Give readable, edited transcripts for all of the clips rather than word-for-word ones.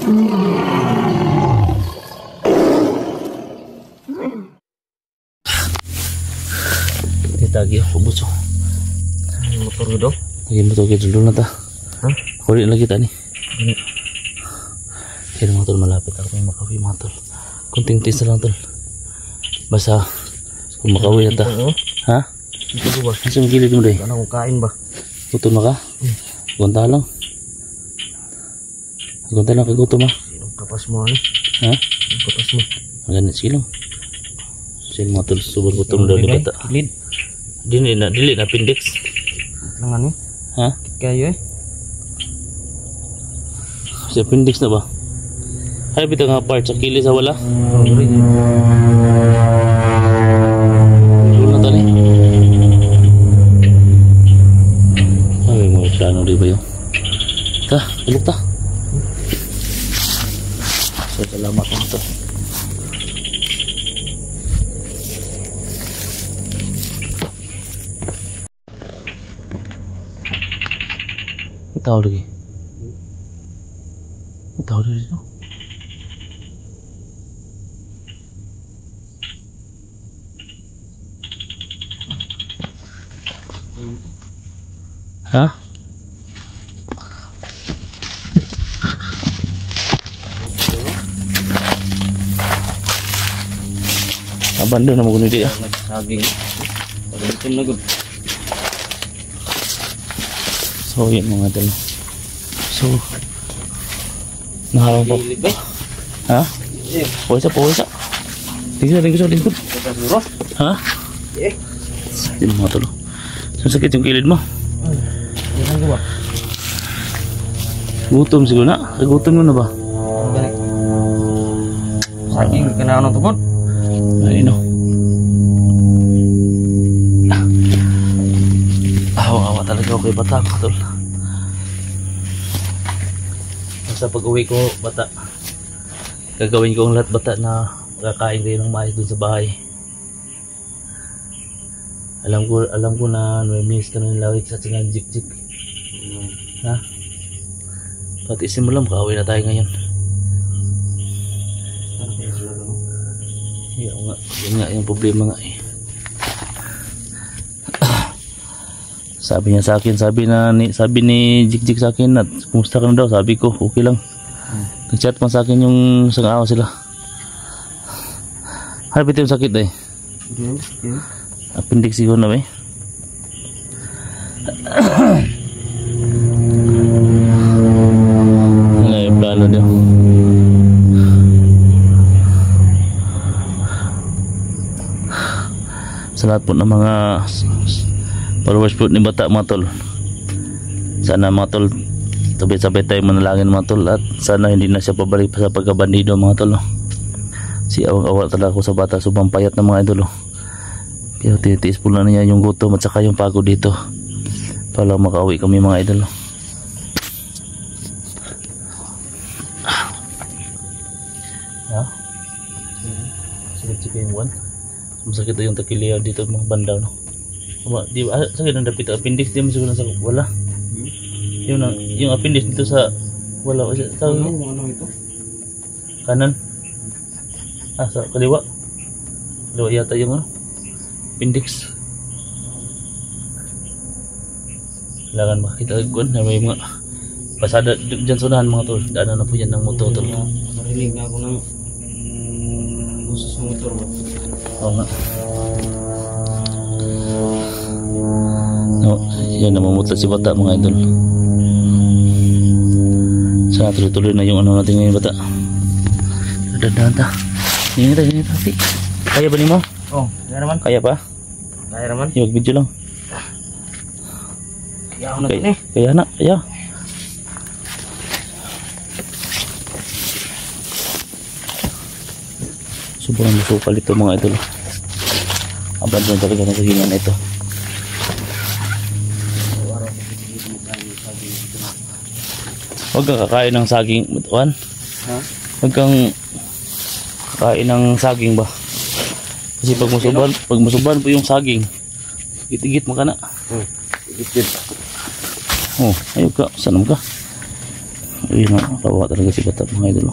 Lagi ako buso. Motor ko daw. Lagi motor kita dulu na ta. Kulit lagi ta ni. Kaya mga tol, malapit ako yung makawi mga tol. Kunting tis na lang tol. Basta kung makawi na ta. Ha? Ito ba? Isang gilid mo day. Ano kung kain ba? Gutom na ka? Gunta lang. Gunta lang kagutom ha. Sinong kapas mo ano? Ha? Sinong kapas mo? Maganit silang. Sila mga tol, subang gutom daw ni bata. Kilid. Dili na appendix. Lang ano? Ha? Kayo eh. Si appendix na ba? Ay bitaw nga part sa kilis sa wala. Oh, great. Dulu na tali. Ay mo plano di ba yun? Ta, ilok ta. So salamat mo to. Tahu lagi. Tahu dari itu. Hah? Abang doon na magunin dia. Saging. Pagalitin na gud. So yun mga tol. So naharap po. Ha? Puwisa. Tingko. Ha? Sakit mga tol. Sakit yung kilid mo. Yan ko ba? Gutom siguro na. Gutom mo na ba? Saging kena ano tungkol? Ay no. Awa talaga ako kay bata mga tol. Basta pag uwi ko bata, gagawin ko ang lahat bata na kakain kayo ng mais dun sa bahay. Alam ko na miss ka ng lawik sa tingang jik-jik. Ha? Pati isin mo lang, makauwi na tayo ngayon. Yun nga yung problema nga eh. Sabi niya sa akin, sabi ni Jik-Jik sa akin at kumusta ka na daw, sabi ko okay lang. Nag-chat man sa akin yung isang araw sila. Harap ito yung sakit eh. Appendix siguro na ba eh. Wala yung plano niya. Sa lahat po ng mga followers po ni bata mga tol, sana mga tol sabay-sabay tayo manalangin mga tol, at sana hindi na siya pabalik pa sa pagkabandido mga tol. Si awang-awa talaga ako sa bata, subang payat ng mga idol. Pero titiis po na niya yung gutom at saka yung pagod dito para makauwi kami mga idol. Ha? Sakit-sakit yung buwan. Masakit yung takiliya dito mga bandaw no. Di ba sakit ang dapit appendix, di mo siguro sa wala. Yung appendix dito sa wala kasi tawag ano ito? Kanan. Sa kaliwa. Kaliwa yata yung appendix. Kailangan makita ko na may mga pasada dyan sa unahan mga tol. Daanan na po yan ng motor tol. Narinig na ako ng busos ng motor ba? Oo nga. No, yan namumutat si bata mga idol. Sana tuloy-tuloy na yung ano natin ngayon bata. Dahan-dahan ta. Hingi tayo. Kaya ba ni mo? Oh, kaya naman. Kaya pa? Kaya naman. Yung video lang. Kaya ako na din eh. Kaya na, kaya. Sobrang masukal ito mga idol. Abandon talaga ng kahingan na ito. Huwag kang kakain ng saging, Juan. Ha? Huwag kang kakain ng saging ba? Kasi pag musuban po yung saging, git-git mo ka na. Git-git. Oh, ayun ka, sanam ka. Ayun na, kawawa talaga si Bata mga idol.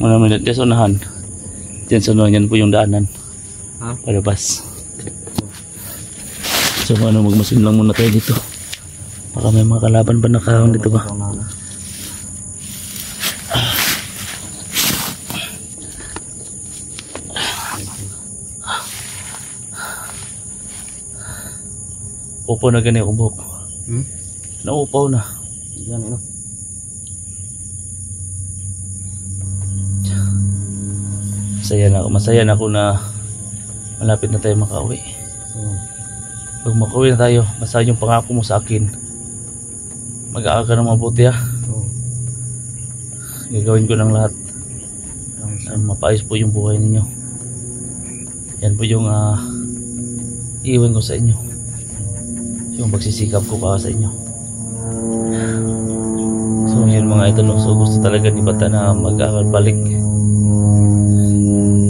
Mga minute dyan sa unahan. Dyan sa unahan yan po yung daanan. Ha? Palabas. So ano, magmasin lang muna tayo dito. Baka may mga kalaban ba nakahang dito ba? Upaw na ganyan yung buhok. Naupaw na. Yan, ano? Masaya na ako na malapit na tayo makauwi. Pag makauwi na tayo, basta yung pangako mo sa akin, mag-aaral ka ng mabuti ha. Gagawin ko ng lahat. Mapaayos po yung buhay ninyo. Yan po yung iiwan ko sa inyo. Yung pagsisikap ko para sa inyo. So yun mga idol, so gusto talaga ni Bata na mag-aaral balik.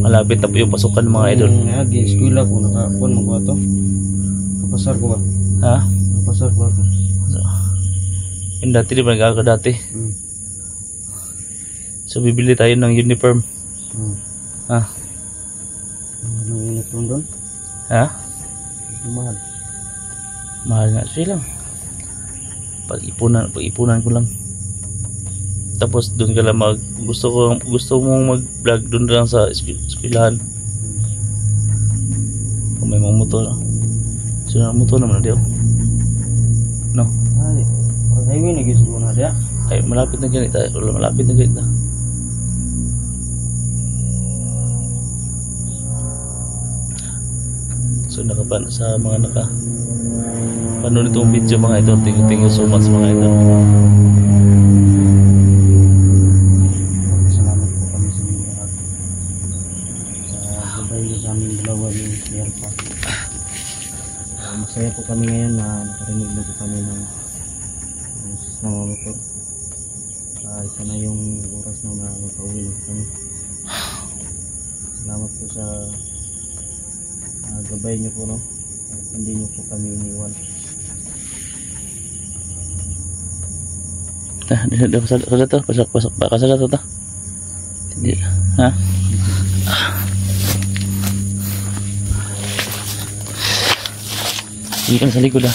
Malapit na po yung pasukan mga idol. Di eskwela ko, nakakuan mo ko ito. Kapasar ko ba? Ha? Kapasar ko ako. Yung dati di ba nag-aaral ka dati? So bibili tayo ng uniform. Ha? Anong uniform doon? Ha? Mahal. Mahal nga siya lang. Pag-ipunan ko lang. Tapos doon ka lang gusto mong mag-vlog doon lang sa eskwelahan. Kung may mga motor. So na motor naman na no? Ay, parang highway na gusto mo na dia. Ay, malapit na ganit tayo. Malapit na ganit na. So nakapan sa mga panood itong video mga ito. Thank you so much mga ito. Salamat po kami sa inyo lahat. Sa gabay niyo sa aming dalawa ni Yerpa. Masaya po kami ngayon na nakarinig na po kami ng boses ng mga motor. Ito na yung oras na mapauwi na po kami. Salamat po sa gabay niyo po, no? At hindi niyo po kami iniwan. Kasala to, pasok ba? Kasala to ta? Hindi, ha? Hindi ka na sa likod ha.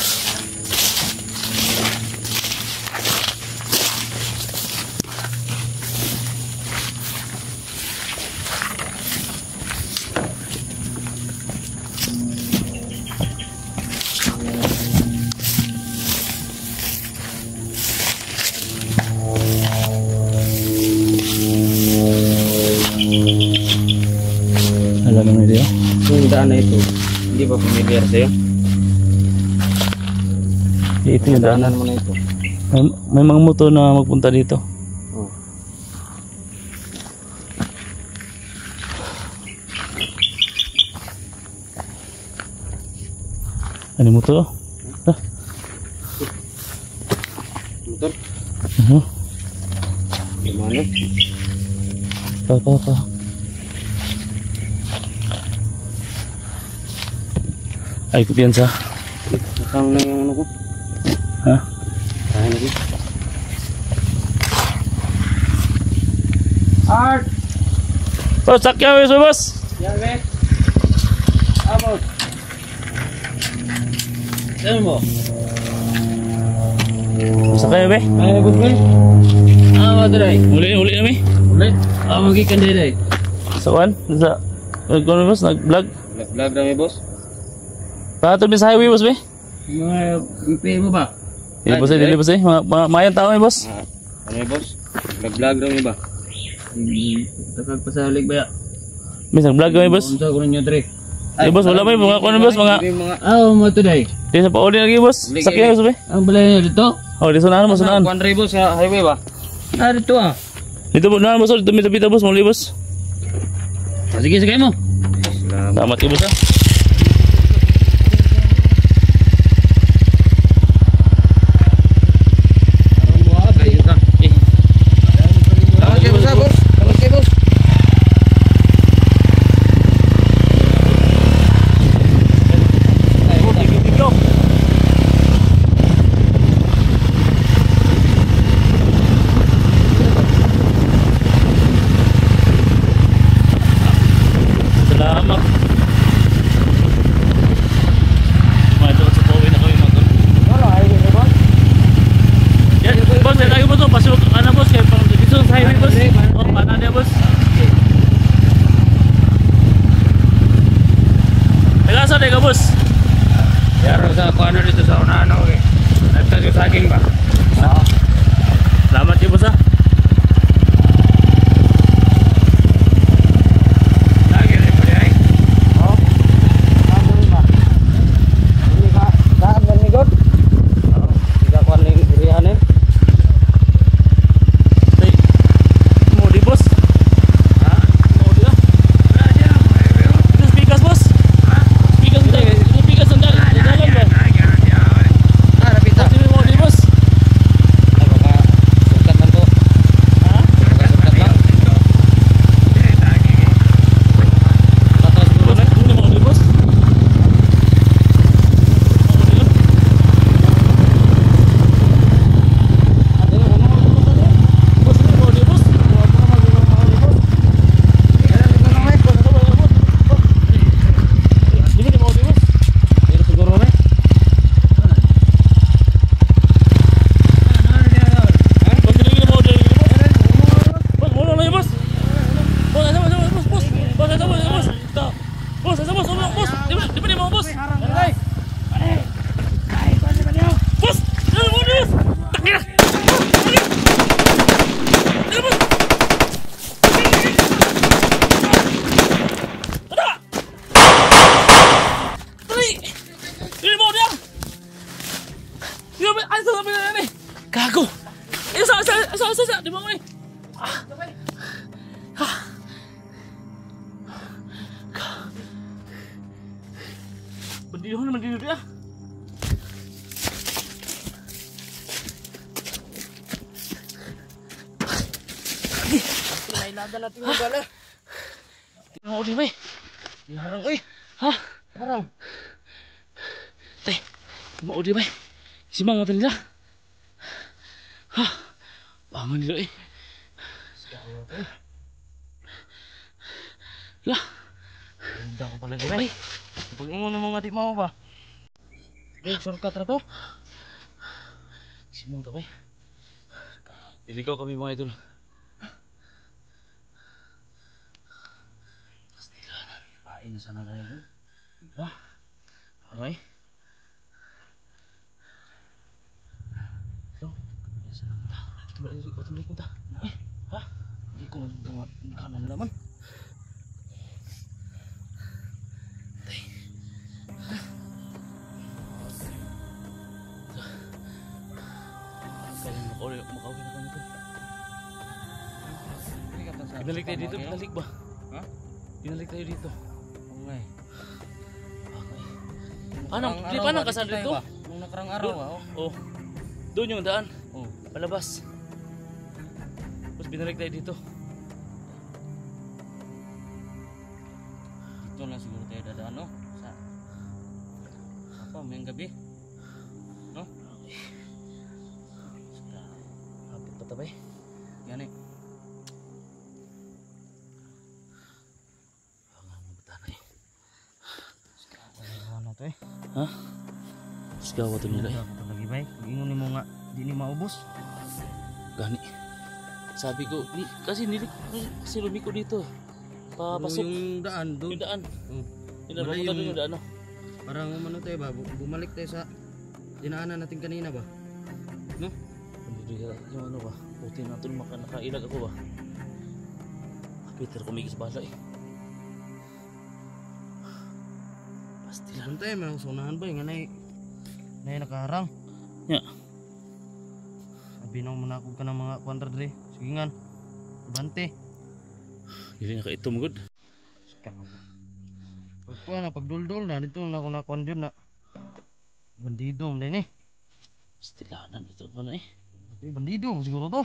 Alam mo nila? Yung daan na ito, hindi ba familiar sa'yo? Ito yung daanan. Daanan mo na ito. May mga motor na magpunta dito. Oh. Ano yung motor? Ah. Motor? Gimana? Pa. Ay, kumpiyansa. Nakang na yung ano ko. Ha? Kaya na ko. Art! Oh, sakya mo boss! Yan, be. Abot. Saan mo? Sakya be? Ay, abot, be. Madray. Uli na be? Uli? Magikan day. Sa kuan? Sa... Nag-ano boss? Nag-vlog? Nag-vlog na may boss? Patol din sa highway boss be? Mga BP mo ba? Dili boss eh. Mayang tao eh boss. Ano may boss? Nag-vlog na may ba? Nakagpasalig ba ya? Bis, nag-vlog kami boss. Unsa ko ninyo dre? Eh boss, wala may mga kuan boss, mga... Mo today. Di sa pauli lagi boss. Sakya boss be? Ang balay niyo dito? Oh, di sunahan mo, sunahan. Kuan boss sa highway ba? Dito ah. Dito po, sunahan boss, dito mita boss, muli boss. Sige mo. Salamat kayo boss ha. asa deh boss? Ya harus aku anu dito sa unahan ako eh. Nagtayo saging ba? Selamat ya bos ah. Lagi rin pa ay. Oh. Ano rin ba? Hindi ka daan ba ni God? Tidak kuan ning irian eh. Tay, mau di bos? Ha? Mau di ah? Wala siya. Itu speakers bos? Ha? Speakers kita, itu speakers sendal, dalam ba? Ah, rapita. Sini mau di bos? Ay baka sukat man to. Hah? Baka sukat lang. Patras dulu Bos, na. ini mau di bos? Mau di ah? Ate mo mo mo tadi. Bos ini mau di bos? Ini di mau di bos? Pero siguro na. Bos ini mau di bos? Bos mau lagi bos? Bos ada bos bos bos bos ada bos bos. Tak. Bos ada bos bos. Di mana mau bos? Bos, ini mau di bos? Tak ya. Ini bos. Ada. Tadi. Ini mau dia. Dia ada sampai ini. Gago. Ini saya di bawah ni. Berdiri dia. Nailagan natin yung bala. Mau di bay. Di harang oi. Hah? Harang. Teh, mau di bay. Semangat nila. Hah? Bangun nila eh. Lah, Hindi ko pala bay. Pag ingon mo nga di mo ba? Eh, shortcut ra to. simong to bay. Iligaw kami mga idol. Pain sana na yun. Wah. Okay. So, tuloy ko ta. Ha? Hindi ko mga kanan naman. Kaya makauwi na kami to. Hindi ka sa. Binalik tayo dito, binalik ba? Ha? Binalik tayo dito. Okay. Anong, di pa nang kasal dito? Nung nakarang araw ah. Oh. Doon yung daan. Oh. Palabas. Tapos binalik tayo dito. Dito na siguro tayo dadaan no? Sa apa, may gabi? No? Hapit pa tabay. Yan eh. Ano to eh? Ha? Sigaw to nila eh. Ako lagi bay. Ingon ni mo nga di ni maubos. Gani. Sabi ko, kasi lumiko dito. Papasok. Yung daan doon. Yung daan. Yung Wala papunta doon yung- yung daan. Parang umano tayo ba? Bumalik tayo sa dinaanan natin kanina ba? No? Yung ano ba? Puti na ito nakailag ako ba? Peter kumigis bala eh. Pastilan. Doon tayo, may usunahan ba? Nga na nakaharang. Ya. Abinaw mo na ako ka ng mga kwantradre. Sige nga. Bante. Hindi nakaitom good. Pagkuha na, pagduldol na. Dito na ako nakuhan dyan na. Bandido mo din eh. Pastilanan ito pa na eh. Bandido siguro to.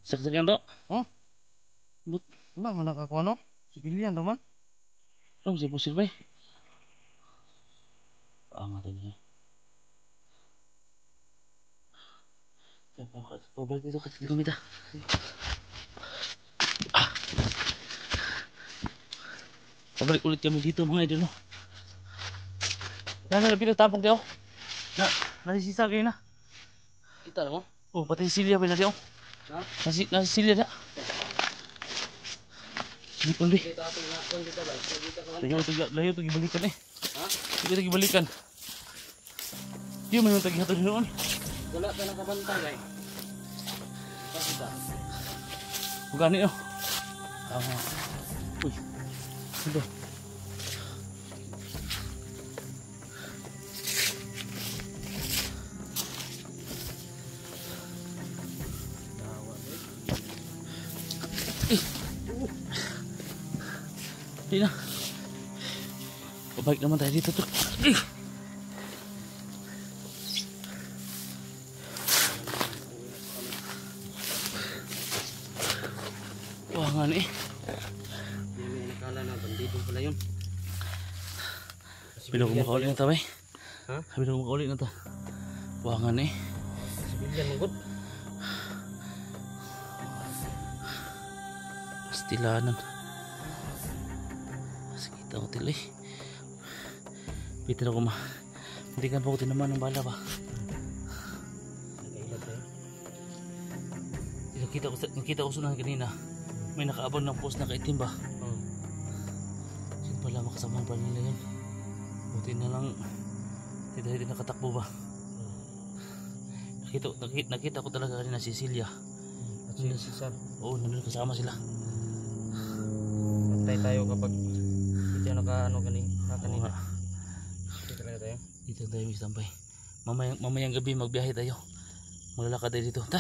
Saksakan to. Oh? But, Wala man nakakuha no? Sikilian to man. ano siya po silbay? Paangat niya. Pabalik dito kasi kumita. Pabalik ulit kami dito mga idol. No? Yan na pinagtapong kayo. Nasisisa kayo na. Kita mo? Oh, pati si Silya pa na diyo. Ha? Nasi Silya na. Ipon di. Layo ito gibalikan eh. Ha? Sige ito gibalikan. Di man yung taghihatod noon. Wala ka nakabantay kay. Pasita. Bugani oh. Tama. Uy. Ito. Di na. Pabalik naman tayo dito to. Wah nga ni. Hindi nakala na bandido pala yun. Bilo ko makauli na to bay. Ha? Bilo ko makauli na to. Wah nga ni. Sibilyan mangod. Pastilanan. Kita ko tila eh. Pita na ko hindi ka pa ko tinaman ng bala ba. Nakita ko sunan kanina. May nakaabang ng post na kaitim ba. Sino pala makasamang pala nila yun. Buti na lang hindi nakatakbo ba. Nakita ko talaga kanina si Celia. At si Cesar. Oo, nandun kasama sila. Patay tayo kapag hindi naka ano kanina. Oo. Dito talaga tayo. Dito tayo magsampay. Mamayang gabi magbiyahe tayo. Maglalakad tayo dito. Ta!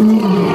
Mm-hmm.